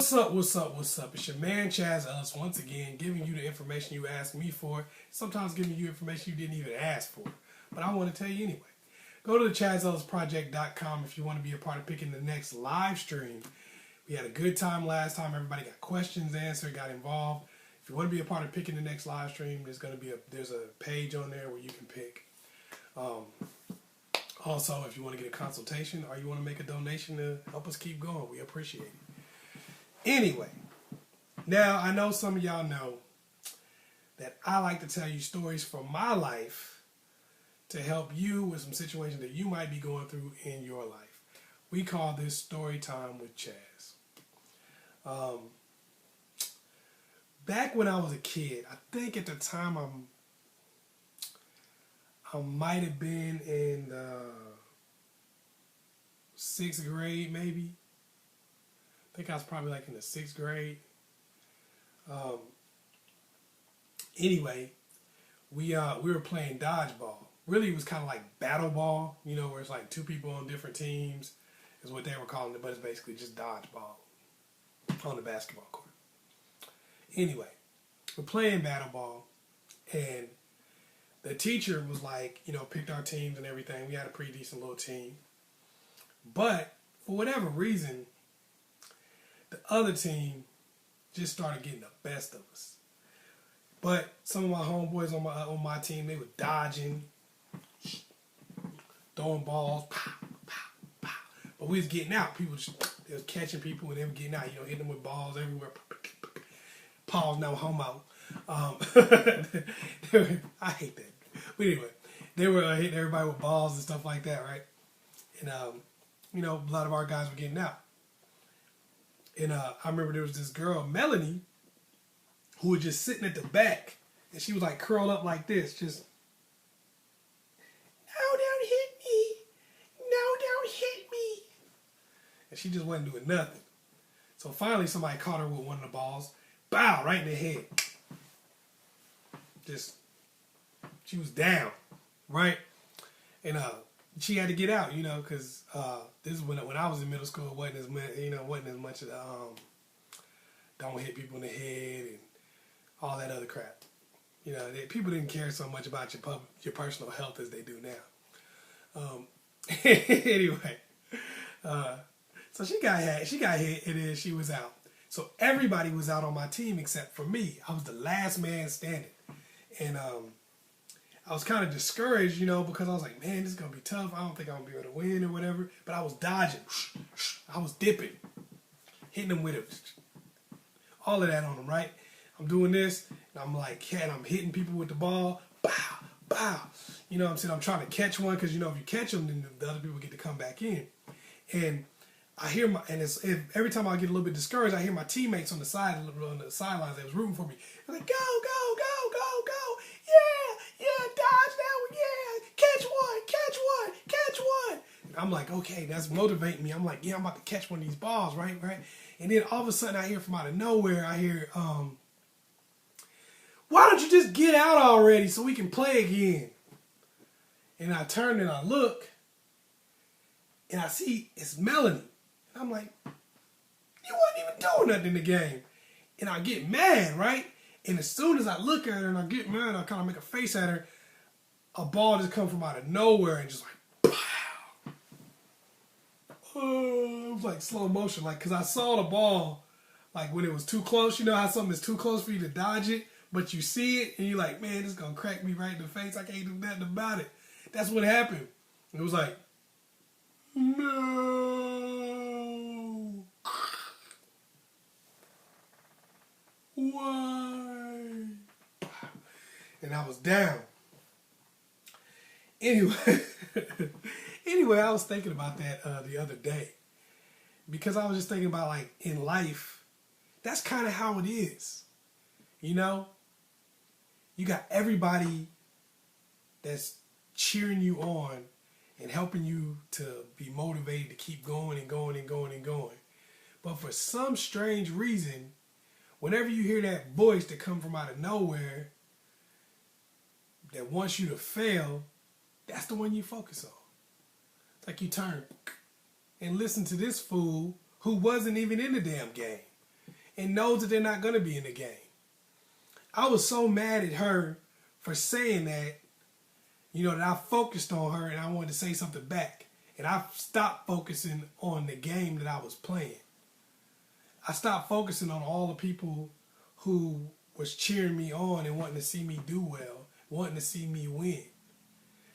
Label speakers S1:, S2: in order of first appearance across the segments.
S1: What's up, what's up, what's up? It's your man Chazz Ellis once again giving you the information you asked me for, sometimes giving you information you didn't even ask for. But I want to tell you anyway. Go to the ChazzEllisProject.com if you want to be a part of picking the next live stream. We had a good time last time. Everybody got questions answered, got involved. If you want to be a part of picking the next live stream, there's a page on there where you can pick. Also, if you want to get a consultation or you want to make a donation to help us keep going, we appreciate it. Anyway, now I know some of y'all know that I like to tell you stories from my life to help you with some situations that you might be going through in your life. We call this Story Time with Chazz. Back when I was a kid, I think at the time I might have been in the 6th grade maybe. I think I was probably like in the 6th grade. Anyway, we were playing dodgeball. Really, it was kind of like battle ball, you know, where it's like two people on different teams is what they were calling it, but it's basically just dodgeball on the basketball court. Anyway, we're playing battle ball, and the teacher was like, you know, picked our teams and everything. We had a pretty decent little team. But for whatever reason, the other team just started getting the best of us. But some of my homeboys on my team, they were dodging, throwing balls, pow, pow, pow. But we was getting out. They was catching people and they were getting out. You know, hitting them with balls everywhere. Pause, no homo. I hate that. But anyway, they were hitting everybody with balls and stuff like that, right? And you know, a lot of our guys were getting out. And I remember there was this girl, Melanie, who was just sitting at the back. And she was like curled up like this. Just, no, don't hit me. No, don't hit me. And she just wasn't doing nothing. So finally somebody caught her with one of the balls. Bow, right in the head. Just, she was down, right? And she had to get out, you know, because this is when I was in middle school. It wasn't as much of the don't hit people in the head and all that other crap. You know, people didn't care so much about your personal health as they do now. Anyway, so she got hit, and then she was out. So everybody was out on my team except for me. I was the last man standing, and I was kind of discouraged, you know, because I was like, man, this is going to be tough. I don't think I'm going to be able to win or whatever. But I was dodging. I was dipping. Hitting them with it. All of that on them, right? I'm doing this. And I'm like, and I'm hitting people with the ball. Bow, bow. You know what I'm saying? I'm trying to catch one because, you know, if you catch them, then the other people get to come back in. And I hear every time I get a little bit discouraged, I hear my teammates on the sidelines that was rooting for me. They're like, go, go, go, go, go. Yeah, dodge that one, yeah. Catch one. And I'm like, okay, that's motivating me. I'm like, yeah, I'm about to catch one of these balls, right? And then all of a sudden I hear from out of nowhere, why don't you just get out already so we can play again? And I turn and I look, and I see it's Melanie. And I'm like, you wasn't even doing nothing in the game. And I get mad, right? And as soon as I look at her and I get mad, I kind of make a face at her, a ball just comes from out of nowhere and just like, pow. Oh, it was like slow motion, like, because I saw the ball, like when it was too close. You know how something is too close for you to dodge it, but you see it and you're like, man, this is going to crack me right in the face. I can't do nothing about it. That's what happened. It was like, no. Why? And I was down. Anyway, I was thinking about that the other day. Because I was just thinking about, like, in life, that's kind of how it is. You know? You got everybody that's cheering you on and helping you to be motivated to keep going and going and going and going. But for some strange reason, whenever you hear that voice that come from out of nowhere that wants you to fail, that's the one you focus on. Like you turn and listen to this fool who wasn't even in the damn game. and knows that they're not going to be in the game. I was so mad at her for saying that, that I focused on her and I wanted to say something back. And I stopped focusing on the game that I was playing. I stopped focusing on all the people who was cheering me on and wanting to see me do well, wanting to see me win.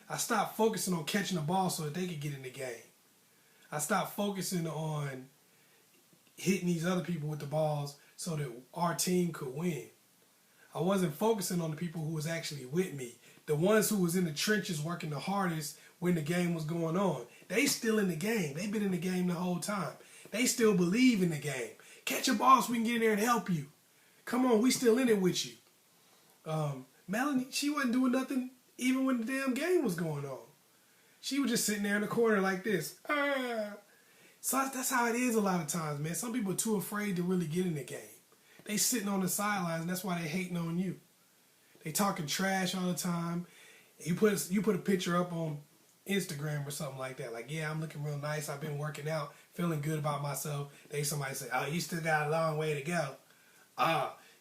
S1: I stopped focusing on catching the ball so that they could get in the game. I stopped focusing on hitting these other people with the balls so that our team could win. I wasn't focusing on the people who was actually with me. The ones who was in the trenches working the hardest when the game was going on. They still in the game. They've been in the game the whole time. They still believe in the game. Catch a ball so we can get in there and help you. Come on, we still in it with you. Melanie, she wasn't doing nothing even when the damn game was going on. She was just sitting there in the corner like this. So that's how it is a lot of times, man. Some people are too afraid to really get in the game. They sitting on the sidelines, and that's why they hating on you. They talking trash all the time. You put a picture up on Instagram or something like that. Like, yeah, I'm looking real nice. I've been working out, feeling good about myself. Somebody say, oh, you still got a long way to go.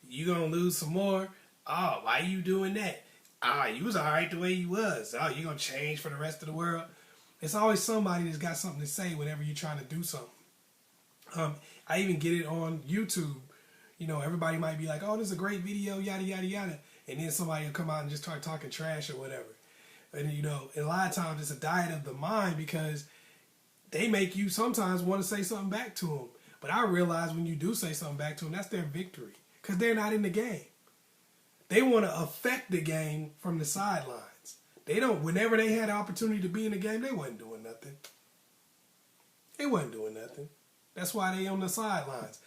S1: You gonna lose some more? Oh, why you doing that? You was all right the way you was. Oh, you gonna change for the rest of the world? It's always somebody that's got something to say whenever you're trying to do something. I even get it on YouTube. Everybody might be like, oh, this is a great video, yada, yada, yada. And then somebody will come out and just start talking trash or whatever. And, a lot of times it's a diet of the mind because they make you sometimes want to say something back to them. But I realize when you do say something back to them, that's their victory because they're not in the game. They want to affect the game from the sidelines. They don't, whenever they had the opportunity to be in the game, they wasn't doing nothing. They wasn't doing nothing. That's why they on the sidelines.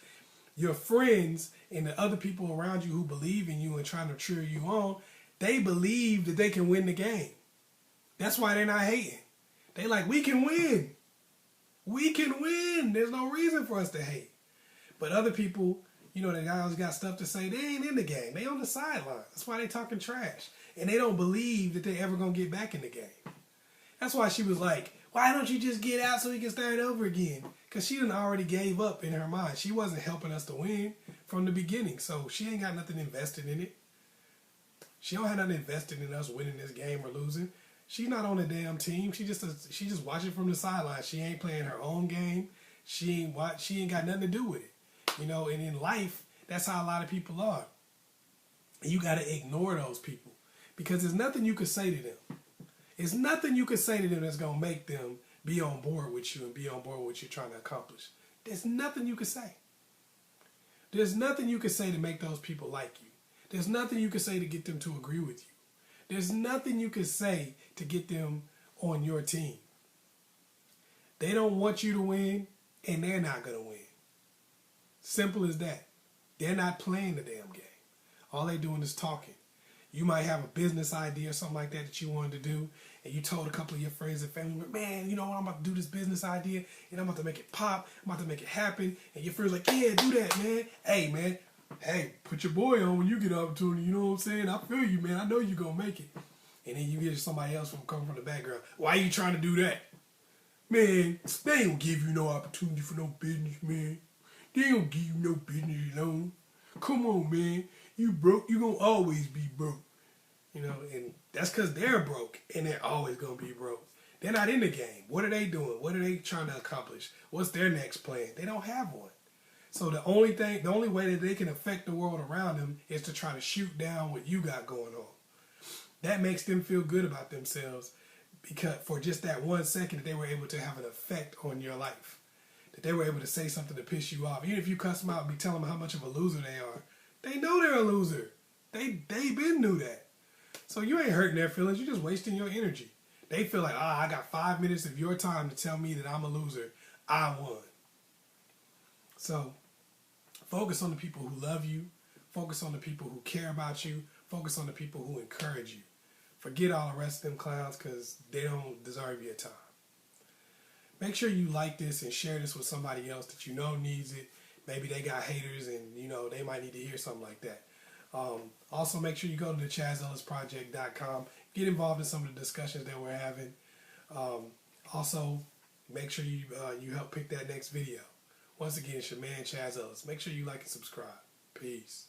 S1: Your friends and the other people around you who believe in you and trying to cheer you on, they believe that they can win the game. That's why they're not hating. They like, we can win. We can win. There's no reason for us to hate. But other people, they always got stuff to say. They ain't in the game. They on the sideline. That's why they talking trash. And they don't believe that they ever going to get back in the game. That's why she was like, why don't you just get out so we can start over again? Because she done already gave up in her mind. She wasn't helping us to win from the beginning. So she ain't got nothing invested in it. She don't have nothing invested in us winning this game or losing. She's not on the damn team. She just watching from the sidelines. She ain't playing her own game. She ain't got nothing to do with it. And in life, that's how a lot of people are. And you got to ignore those people because there's nothing you could say to them. There's nothing you could say to them that's going to make them be on board with you and be on board with what you're trying to accomplish. There's nothing you could say. There's nothing you could say to make those people like you. There's nothing you could say to get them to agree with you. There's nothing you could say to get them on your team. They don't want you to win, and they're not going to win. Simple as that. They're not playing the damn game. All they're doing is talking. You might have a business idea or something like that you wanted to do, and you told a couple of your friends and family, man, you know what, I'm about to do this business idea, and I'm about to make it pop, I'm about to make it happen, and your friend's like, yeah, do that, man. Hey, put your boy on when you get an opportunity, you know what I'm saying? I feel you, man. I know you're going to make it. And then you get somebody else coming from the background. Why are you trying to do that? Man, they ain't going to give you no opportunity for no business, man. They ain't going to give you no business alone. Come on, man. You broke, you going to always be broke. And that's because they're broke, and they're always going to be broke. They're not in the game. What are they doing? What are they trying to accomplish? What's their next plan? They don't have one. So the only way that they can affect the world around them is to try to shoot down what you got going on. That makes them feel good about themselves because for just that 1 second that they were able to have an effect on your life. That they were able to say something to piss you off. Even if you cuss them out and be telling them how much of a loser they are, they know they're a loser. They been knew that. So you ain't hurting their feelings. You're just wasting your energy. They feel like, I got 5 minutes of your time to tell me that I'm a loser. I won. So focus on the people who love you. Focus on the people who care about you. Focus on the people who encourage you. Forget all the rest of them clowns because they don't deserve your time. Make sure you like this and share this with somebody else that you know needs it. Maybe they got haters and they might need to hear something like that. Also, make sure you go to the ChazzEllisProject.com. Get involved in some of the discussions that we're having. Also, make sure you help pick that next video. Once again, it's your man Chazz Ellis. Make sure you like and subscribe. Peace.